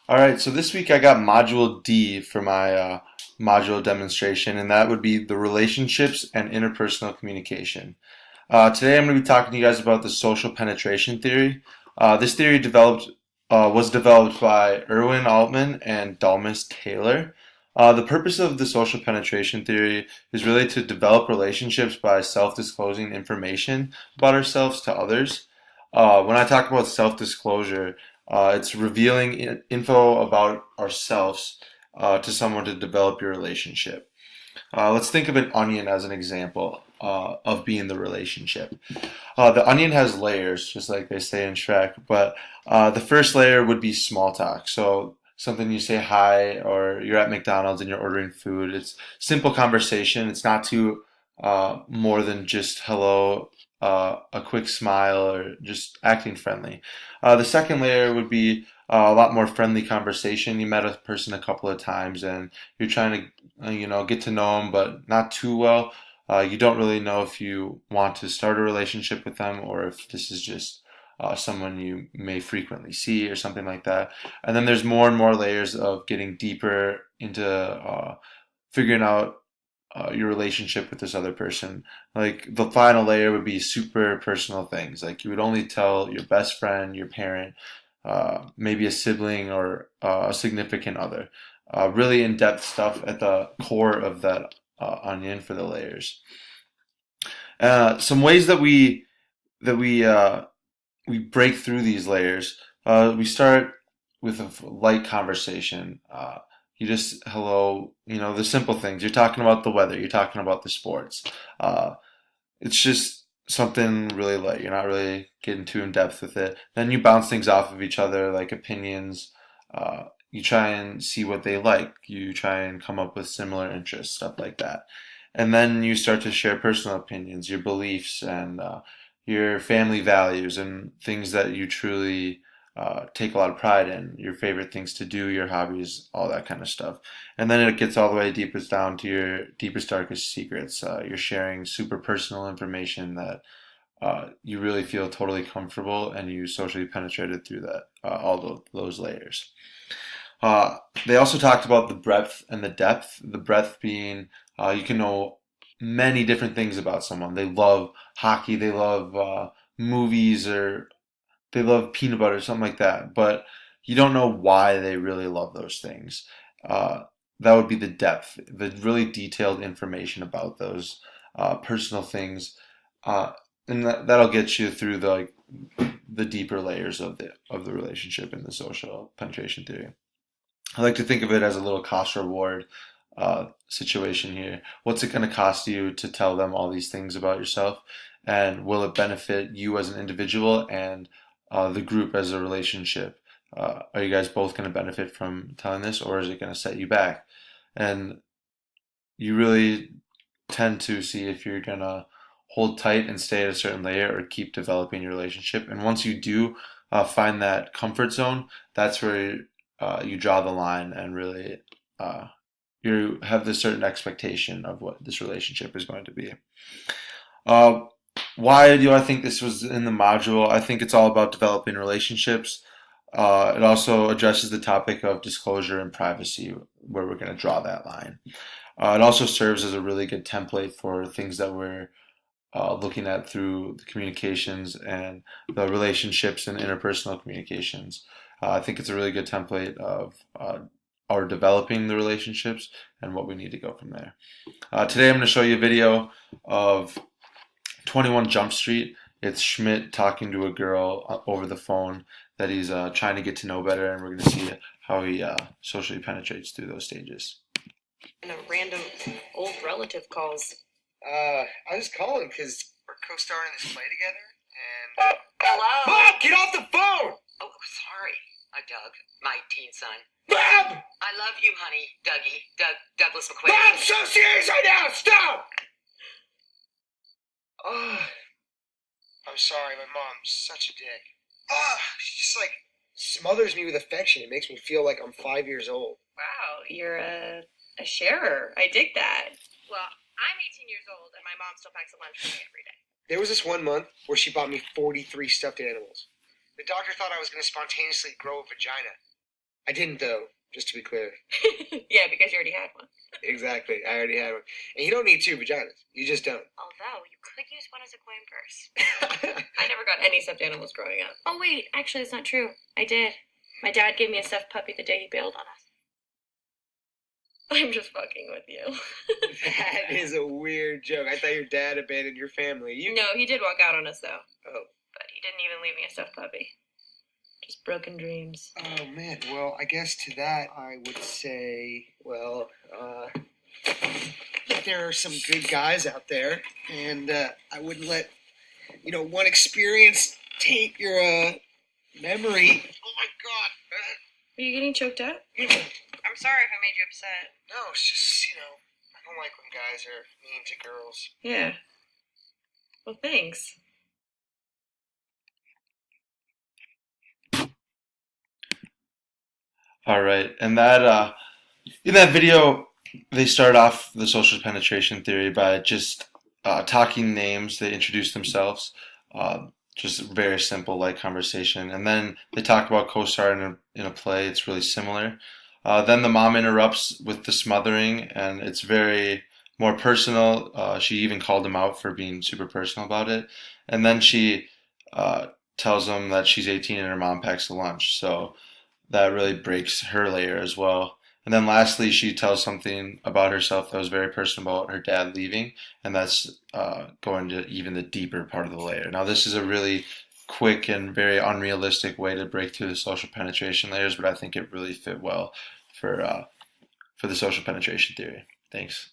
All right, so this week I got Module D for my module demonstration, and that would be the relationships and interpersonal communication. Today I'm going to be talking to you guys about the social penetration theory. This theory was developed by Irwin Altman and Dalmas Taylor. The purpose of the social penetration theory is really to develop relationships by self-disclosing information about ourselves to others. When I talk about self-disclosure, it's revealing info about ourselves to someone to develop your relationship. Let's think of an onion as an example of being the relationship. The onion has layers, just like they say in Shrek, but the first layer would be small talk. So something you say hi, or you're at McDonald's and you're ordering food. It's simple conversation. It's not too more than just hello, a quick smile, or just acting friendly. The second layer would be a lot more friendly conversation. You met a person a couple of times and you're trying to, get to know them, but not too well. You don't really know if you want to start a relationship with them or if this is just someone you may frequently see or something like that. And then there's more and more layers of getting deeper into figuring out your relationship with this other person. Like the final layer would be super personal things. Like you would only tell your best friend, your parent, maybe a sibling or a significant other. Really in-depth stuff at the core of that onion for the layers. Some ways that we break through these layers. We start with a light conversation. You just hello, the simple things. You're talking about the weather. You're talking about the sports. Uh, it's just something really light. You're not really getting too in depth with it. Then you bounce things off of each other, like opinions. You try and see what they like. You try and come up with similar interests, stuff like that. And then you start to share personal opinions, your beliefs, and your family values, and things that you truly take a lot of pride in, your favorite things to do, your hobbies, all that kind of stuff. And then it gets all the way deepest down to your deepest, darkest secrets. You're sharing super personal information that you really feel totally comfortable and you socially penetrated through that, those layers. Uh, they also talked about the breadth and the depth. The breadth being you can know many different things about someone. They love hockey, they love movies, or they love peanut butter, something like that. But you don't know why they really love those things. Uh, that would be the depth, the really detailed information about those personal things, uh, and that'll get you through the deeper layers of the relationship in the social penetration theory. I like to think of it as a little cost reward situation here. What's it going to cost you to tell them all these things about yourself? And will it benefit you as an individual and the group as a relationship? Are you guys both going to benefit from telling this, or is it going to set you back? And you really tend to see if you're going to hold tight and stay at a certain layer or keep developing your relationship. And once you do find that comfort zone, that's where you draw the line and really uh, you have this certain expectation of what this relationship is going to be. Uh, why do I think this was in the module? I think it's all about developing relationships. It also addresses the topic of disclosure and privacy, where we're going to draw that line. It also serves as a really good template for things that we're looking at through the communications and the relationships and interpersonal communications. I think it's a really good template of our developing the relationships and what we need to go from there. Today I'm going to show you a video of 21 Jump Street. It's Schmidt talking to a girl over the phone that he's trying to get to know better, and we're going to see how he socially penetrates through those stages. And a random old relative calls. I was calling because we're co-starring this play together, and... Hello? Mom, get off the phone! Oh, sorry. Doug, my teen son. Mom! I love you, honey. Douglas McQuaid. Mom, I'm so serious right now! Stop! Oh, I'm sorry, my mom's such a dick. She just, smothers me with affection. It makes me feel like I'm 5 years old. Wow, you're a sharer. I dig that. Well, I'm 18 years old, and my mom still packs a lunch for me every day. There was this 1 month where she bought me 43 stuffed animals. The doctor thought I was going to spontaneously grow a vagina. I didn't though, just to be clear. Yeah, because you already had one. Exactly. I already had one. And you don't need two vaginas. You just don't. Although, you could use one as a coin purse. I never got any stuffed animals growing up. Oh, wait, actually, that's not true. I did. My dad gave me a stuffed puppy the day he bailed on us. I'm just fucking with you. That is a weird joke. I thought your dad abandoned your family. No, he did walk out on us, though. Oh. But he didn't even leave me a stuffed puppy. Just broken dreams. Oh, man. Well, I guess to that I would say, well, that there are some good guys out there, and I wouldn't let, one experience taint your memory. Oh, my God. Are you getting choked up? I'm sorry if I made you upset. No, it's just, I don't like when guys are mean to girls. Yeah. Well, thanks. All right, and that in that video, they start off the social penetration theory by just talking names. They introduce themselves, just very simple, light conversation, and then they talk about co-star in a play. It's really similar. Then the mom interrupts with the smothering, and it's very more personal. She even called him out for being super personal about it, and then she tells him that she's 18 and her mom packs a lunch. So that really breaks her layer as well. And then lastly, she tells something about herself that was very personal about her dad leaving, and that's going to even the deeper part of the layer. Now, this is a really quick and very unrealistic way to break through the social penetration layers, but I think it really fit well for the social penetration theory. Thanks.